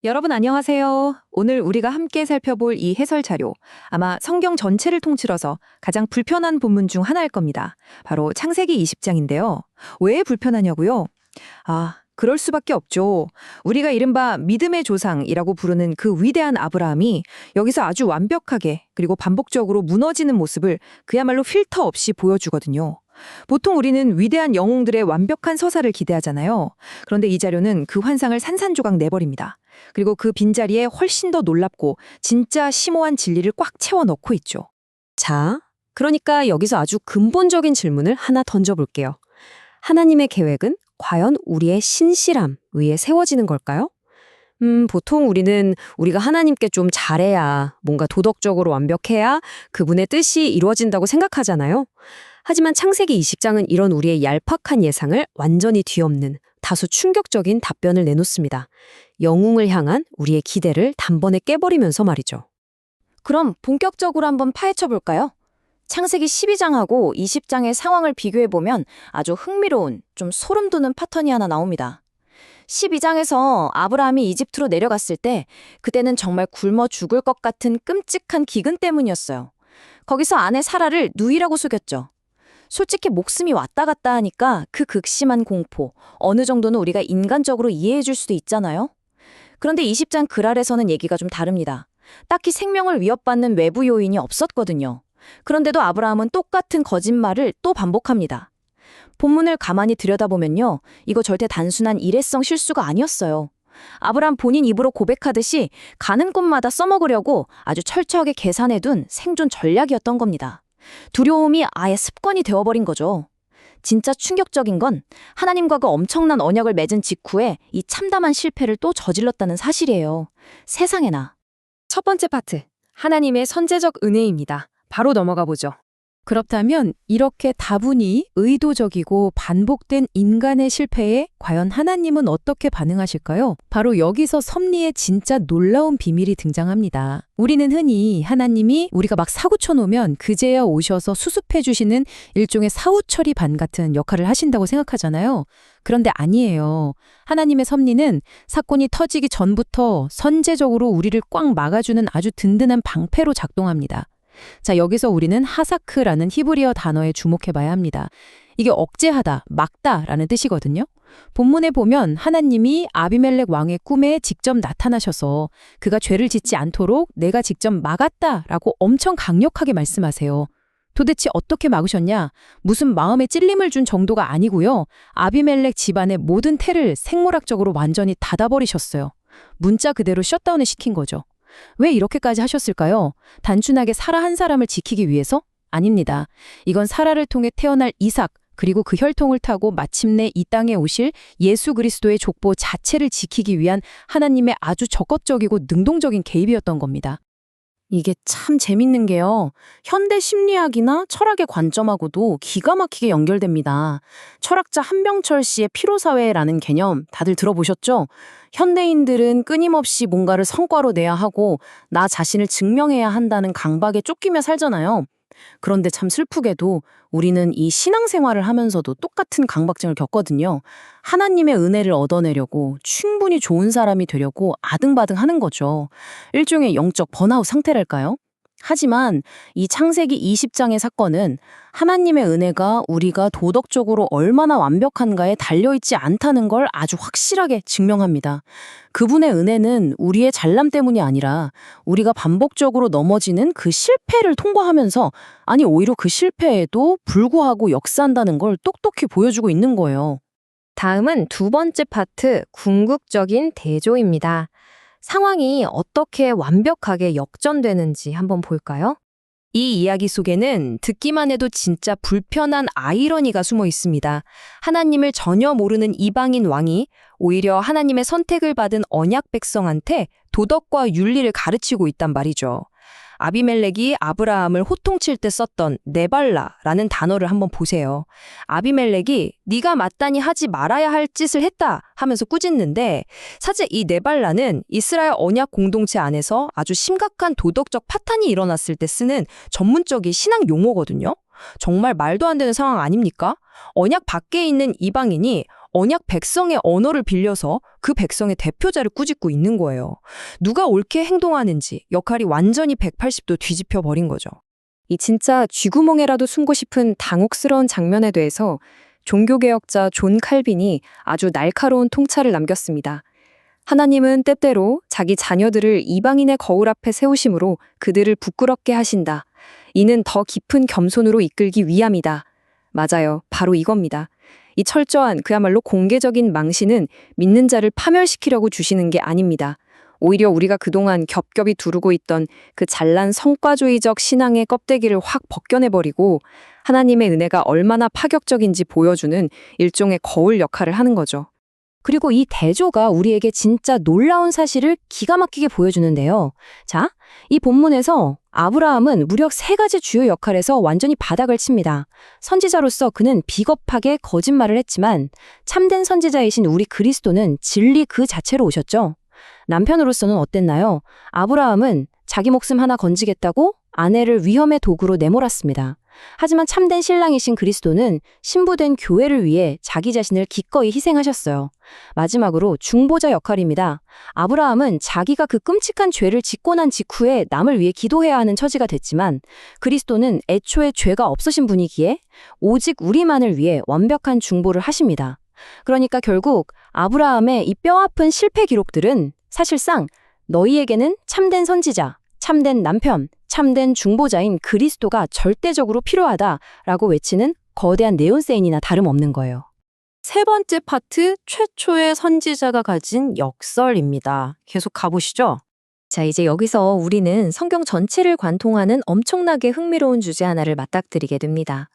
여러분 안녕하세요. 오늘 우리가 함께 살펴볼 이 해설 자료, 아마 성경 전체를 통틀어서 가장 불편한 본문 중 하나일 겁니다. 바로 창세기 20장인데요. 왜 불편하냐고요? 그럴 수밖에 없죠. 우리가 이른바 믿음의 조상이라고 부르는 그 위대한 아브라함이 여기서 아주 완벽하게 그리고 반복적으로 무너지는 모습을 그야말로 필터 없이 보여주거든요. 보통 우리는 위대한 영웅들의 완벽한 서사를 기대하잖아요. 그런데 이 자료는 그 환상을 산산조각 내버립니다. 그리고 그 빈자리에 훨씬 더 놀랍고 진짜 심오한 진리를 꽉 채워 넣고 있죠. 자, 그러니까 여기서 아주 근본적인 질문을 하나 던져볼게요. 하나님의 계획은 과연 우리의 신실함 위에 세워지는 걸까요? 보통 우리는 우리가 하나님께 좀 잘해야, 뭔가 도덕적으로 완벽해야 그분의 뜻이 이루어진다고 생각하잖아요. 하지만 창세기 20장은 이런 우리의 얄팍한 예상을 완전히 뒤엎는 다소 충격적인 답변을 내놓습니다. 영웅을 향한 우리의 기대를 단번에 깨버리면서 말이죠. 그럼 본격적으로 한번 파헤쳐 볼까요? 창세기 12장하고 20장의 상황을 비교해보면 아주 흥미로운, 좀 소름 돋는 패턴이 하나 나옵니다. 12장에서 아브라함이 이집트로 내려갔을 때 그때는 정말 굶어 죽을 것 같은 끔찍한 기근 때문이었어요. 거기서 아내 사라를 누이라고 속였죠. 솔직히 목숨이 왔다 갔다 하니까 그 극심한 공포, 어느 정도는 우리가 인간적으로 이해해 줄 수도 있잖아요. 그런데 20장 글 아래서는 얘기가 좀 다릅니다. 딱히 생명을 위협받는 외부 요인이 없었거든요. 그런데도 아브라함은 똑같은 거짓말을 또 반복합니다. 본문을 가만히 들여다보면요. 이거 절대 단순한 일회성 실수가 아니었어요. 아브라함 본인 입으로 고백하듯이 가는 곳마다 써먹으려고 아주 철저하게 계산해둔 생존 전략이었던 겁니다. 두려움이 아예 습관이 되어버린 거죠. 진짜 충격적인 건 하나님과 그 엄청난 언약을 맺은 직후에 이 참담한 실패를 또 저질렀다는 사실이에요. 세상에나. 첫 번째 파트, 하나님의 선제적 은혜입니다. 바로 넘어가 보죠. 그렇다면 이렇게 다분히 의도적이고 반복된 인간의 실패에 과연 하나님은 어떻게 반응하실까요? 바로 여기서 섭리의 진짜 놀라운 비밀이 등장합니다. 우리는 흔히 하나님이 우리가 막 사고 쳐놓으면 그제야 오셔서 수습해 주시는 일종의 사후처리 반 같은 역할을 하신다고 생각하잖아요. 그런데 아니에요. 하나님의 섭리는 사건이 터지기 전부터 선제적으로 우리를 꽉 막아주는 아주 든든한 방패로 작동합니다. 자, 여기서 우리는 하사크라는 히브리어 단어에 주목해 봐야 합니다. 이게 억제하다, 막다라는 뜻이거든요. 본문에 보면 하나님이 아비멜렉 왕의 꿈에 직접 나타나셔서 그가 죄를 짓지 않도록 내가 직접 막았다라고 엄청 강력하게 말씀하세요. 도대체 어떻게 막으셨냐? 무슨 마음에 찔림을 준 정도가 아니고요. 아비멜렉 집안의 모든 태를 생물학적으로 완전히 닫아버리셨어요. 문자 그대로 셧다운을 시킨 거죠. 왜 이렇게까지 하셨을까요? 단순하게 사라 한 사람을 지키기 위해서? 아닙니다. 이건 사라를 통해 태어날 이삭, 그리고 그 혈통을 타고 마침내 이 땅에 오실 예수 그리스도의 족보 자체를 지키기 위한 하나님의 아주 적극적이고 능동적인 개입이었던 겁니다. 이게 참 재밌는 게요. 현대 심리학이나 철학의 관점하고도 기가 막히게 연결됩니다. 철학자 한병철 씨의 피로사회라는 개념 다들 들어보셨죠? 현대인들은 끊임없이 뭔가를 성과로 내야 하고 나 자신을 증명해야 한다는 강박에 쫓기며 살잖아요. 그런데 참 슬프게도 우리는 이 신앙생활을 하면서도 똑같은 강박증을 겪거든요. 하나님의 은혜를 얻어내려고 충분히 좋은 사람이 되려고 아등바등 하는 거죠. 일종의 영적 번아웃 상태랄까요? 하지만 이 창세기 20장의 사건은 하나님의 은혜가 우리가 도덕적으로 얼마나 완벽한가에 달려있지 않다는 걸 아주 확실하게 증명합니다. 그분의 은혜는 우리의 잘남 때문이 아니라 우리가 반복적으로 넘어지는 그 실패를 통과하면서, 아니 오히려 그 실패에도 불구하고 역사한다는 걸 똑똑히 보여주고 있는 거예요. 다음은 두 번째 파트, 궁극적인 대조입니다. 상황이 어떻게 완벽하게 역전되는지 한번 볼까요? 이 이야기 속에는 듣기만 해도 진짜 불편한 아이러니가 숨어 있습니다. 하나님을 전혀 모르는 이방인 왕이 오히려 하나님의 선택을 받은 언약 백성한테 도덕과 윤리를 가르치고 있단 말이죠. 아비멜렉이 아브라함을 호통칠 때 썼던 네발라라는 단어를 한번 보세요. 아비멜렉이 네가 마땅히 하지 말아야 할 짓을 했다 하면서 꾸짖는데, 사실 이 네발라는 이스라엘 언약 공동체 안에서 아주 심각한 도덕적 파탄이 일어났을 때 쓰는 전문적인 신앙 용어거든요. 정말 말도 안 되는 상황 아닙니까? 언약 밖에 있는 이방인이 언약 백성의 언어를 빌려서 그 백성의 대표자를 꾸짖고 있는 거예요. 누가 옳게 행동하는지 역할이 완전히 180도 뒤집혀 버린 거죠. 이 진짜 쥐구멍에라도 숨고 싶은 당혹스러운 장면에 대해서 종교개혁자 존 칼빈이 아주 날카로운 통찰을 남겼습니다. 하나님은 때때로 자기 자녀들을 이방인의 거울 앞에 세우심으로 그들을 부끄럽게 하신다. 이는 더 깊은 겸손으로 이끌기 위함이다. 맞아요. 바로 이겁니다. 이 철저한 그야말로 공개적인 망신은 믿는 자를 파멸시키려고 주시는 게 아닙니다. 오히려 우리가 그동안 겹겹이 두르고 있던 그 잘난 성과주의적 신앙의 껍데기를 확 벗겨내버리고 하나님의 은혜가 얼마나 파격적인지 보여주는 일종의 거울 역할을 하는 거죠. 그리고 이 대조가 우리에게 진짜 놀라운 사실을 기가 막히게 보여주는데요. 자, 이 본문에서 아브라함은 무려 3가지 주요 역할에서 완전히 바닥을 칩니다. 선지자로서 그는 비겁하게 거짓말을 했지만 참된 선지자이신 우리 그리스도는 진리 그 자체로 오셨죠. 남편으로서는 어땠나요? 아브라함은 자기 목숨 하나 건지겠다고 아내를 위험의 도구로 내몰았습니다. 하지만 참된 신랑이신 그리스도는 신부된 교회를 위해 자기 자신을 기꺼이 희생하셨어요. 마지막으로 중보자 역할입니다. 아브라함은 자기가 그 끔찍한 죄를 짓고 난 직후에 남을 위해 기도해야 하는 처지가 됐지만 그리스도는 애초에 죄가 없으신 분이기에 오직 우리만을 위해 완벽한 중보를 하십니다. 그러니까 결국 아브라함의 이 뼈아픈 실패 기록들은 사실상 너희에게는 참된 선지자, 참된 남편, 참된 중보자인 그리스도가 절대적으로 필요하다라고 외치는 거대한 네온세인이나 다름없는 거예요. 세 번째 파트, 최초의 선지자가 가진 역설입니다. 계속 가보시죠. 자, 이제 여기서 우리는 성경 전체를 관통하는 엄청나게 흥미로운 주제 하나를 맞닥뜨리게 됩니다.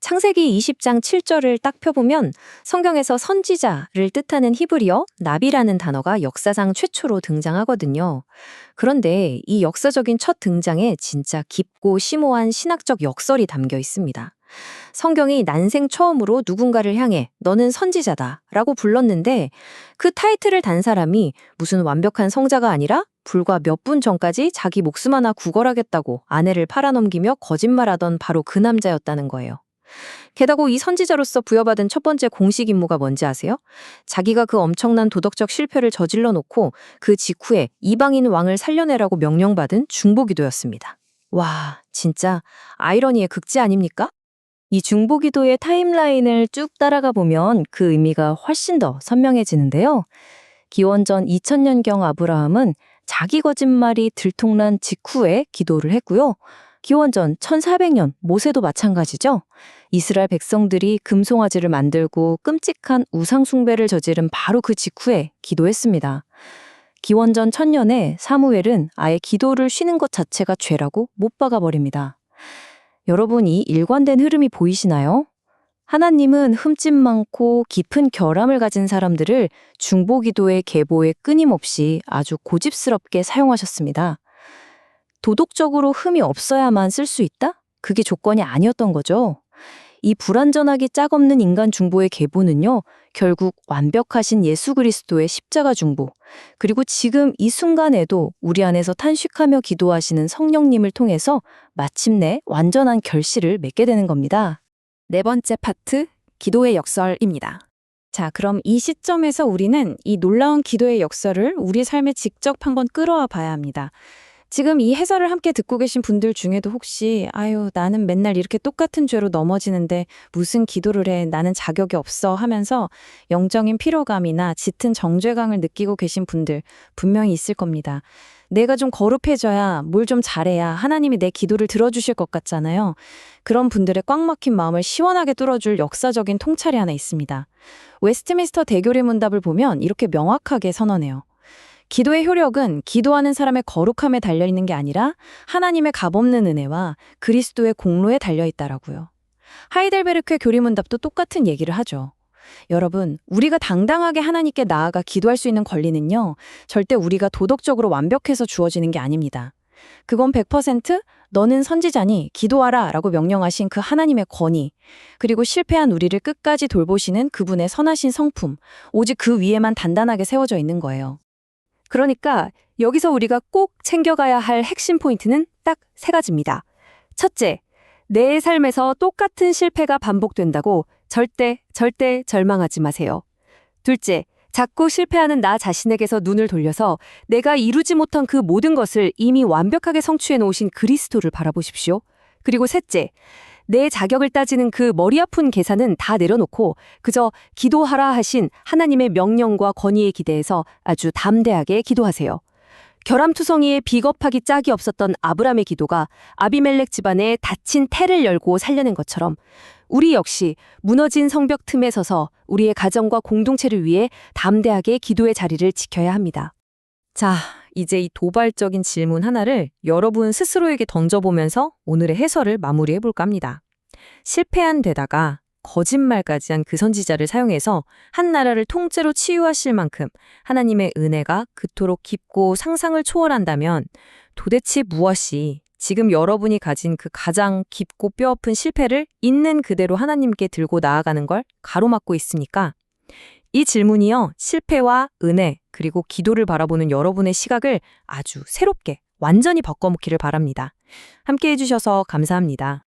창세기 20장 7절을 딱 펴보면 성경에서 선지자를 뜻하는 히브리어 나비라는 단어가 역사상 최초로 등장하거든요. 그런데 이 역사적인 첫 등장에 진짜 깊고 심오한 신학적 역설이 담겨 있습니다. 성경이 난생 처음으로 누군가를 향해 너는 선지자다 라고 불렀는데 그 타이틀을 단 사람이 무슨 완벽한 성자가 아니라 불과 몇 분 전까지 자기 목숨 하나 구걸하겠다고 아내를 팔아넘기며 거짓말하던 바로 그 남자였다는 거예요. 게다가 이 선지자로서 부여받은 첫 번째 공식 임무가 뭔지 아세요? 자기가 그 엄청난 도덕적 실패를 저질러 놓고 그 직후에 이방인 왕을 살려내라고 명령받은 중보기도였습니다. 와, 진짜 아이러니의 극치 아닙니까? 이 중보기도의 타임라인을 쭉 따라가 보면 그 의미가 훨씬 더 선명해지는데요. 기원전 2000년경 아브라함은 자기 거짓말이 들통난 직후에 기도를 했고요. 기원전 1400년 모세도 마찬가지죠. 이스라엘 백성들이 금송아지를 만들고 끔찍한 우상숭배를 저지른 바로 그 직후에 기도했습니다. 기원전 1000년에 사무엘은 아예 기도를 쉬는 것 자체가 죄라고 못 박아버립니다. 여러분, 이 일관된 흐름이 보이시나요? 하나님은 흠집 많고 깊은 결함을 가진 사람들을 중보기도의 계보에 끊임없이 아주 고집스럽게 사용하셨습니다. 도덕적으로 흠이 없어야만 쓸 수 있다? 그게 조건이 아니었던 거죠. 이 불완전하기 짝없는 인간 중보의 계보는요, 결국 완벽하신 예수 그리스도의 십자가 중보, 그리고 지금 이 순간에도 우리 안에서 탄식하며 기도하시는 성령님을 통해서 마침내 완전한 결실을 맺게 되는 겁니다. 네 번째 파트, 기도의 역설입니다. 자, 그럼 이 시점에서 우리는 이 놀라운 기도의 역설을 우리 삶에 직접 한번 끌어와 봐야 합니다. 지금 이 해설을 함께 듣고 계신 분들 중에도 혹시 아유, 나는 맨날 이렇게 똑같은 죄로 넘어지는데 무슨 기도를 해, 나는 자격이 없어 하면서 영적인 피로감이나 짙은 정죄감을 느끼고 계신 분들 분명히 있을 겁니다. 내가 좀 거룩해져야, 뭘 좀 잘해야 하나님이 내 기도를 들어주실 것 같잖아요. 그런 분들의 꽉 막힌 마음을 시원하게 뚫어줄 역사적인 통찰이 하나 있습니다. 웨스트민스터 대교리 문답을 보면 이렇게 명확하게 선언해요. 기도의 효력은 기도하는 사람의 거룩함에 달려있는 게 아니라 하나님의 값없는 은혜와 그리스도의 공로에 달려있다라고요. 하이델베르크의 교리문답도 똑같은 얘기를 하죠. 여러분, 우리가 당당하게 하나님께 나아가 기도할 수 있는 권리는요, 절대 우리가 도덕적으로 완벽해서 주어지는 게 아닙니다. 그건 100% 너는 선지자니 기도하라 라고 명령하신 그 하나님의 권위, 그리고 실패한 우리를 끝까지 돌보시는 그분의 선하신 성품, 오직 그 위에만 단단하게 세워져 있는 거예요. 그러니까 여기서 우리가 꼭 챙겨가야 할 핵심 포인트는 딱 3가지입니다. 첫째, 내 삶에서 똑같은 실패가 반복된다고 절대 절망하지 마세요. 둘째, 자꾸 실패하는 나 자신에게서 눈을 돌려서 내가 이루지 못한 그 모든 것을 이미 완벽하게 성취해 놓으신 그리스도를 바라보십시오. 그리고 셋째, 내 자격을 따지는 그 머리 아픈 계산은 다 내려놓고 그저 기도하라 하신 하나님의 명령과 권위에 기대해서 아주 담대하게 기도하세요. 결함투성이에 비겁하기 짝이 없었던 아브람의 기도가 아비멜렉 집안의 닫힌 태를 열고 살려낸 것처럼 우리 역시 무너진 성벽 틈에 서서 우리의 가정과 공동체를 위해 담대하게 기도의 자리를 지켜야 합니다. 자, 이제 이 도발적인 질문 하나를 여러분 스스로에게 던져보면서 오늘의 해설을 마무리해 볼까 합니다. 실패한 데다가 거짓말까지 한 그 선지자를 사용해서 한 나라를 통째로 치유하실 만큼 하나님의 은혜가 그토록 깊고 상상을 초월한다면 도대체 무엇이 지금 여러분이 가진 그 가장 깊고 뼈아픈 실패를 있는 그대로 하나님께 들고 나아가는 걸 가로막고 있습니까? 이 질문이요, 실패와 은혜 그리고 기도를 바라보는 여러분의 시각을 아주 새롭게 완전히 바꿔놓기를 바랍니다. 함께 해주셔서 감사합니다.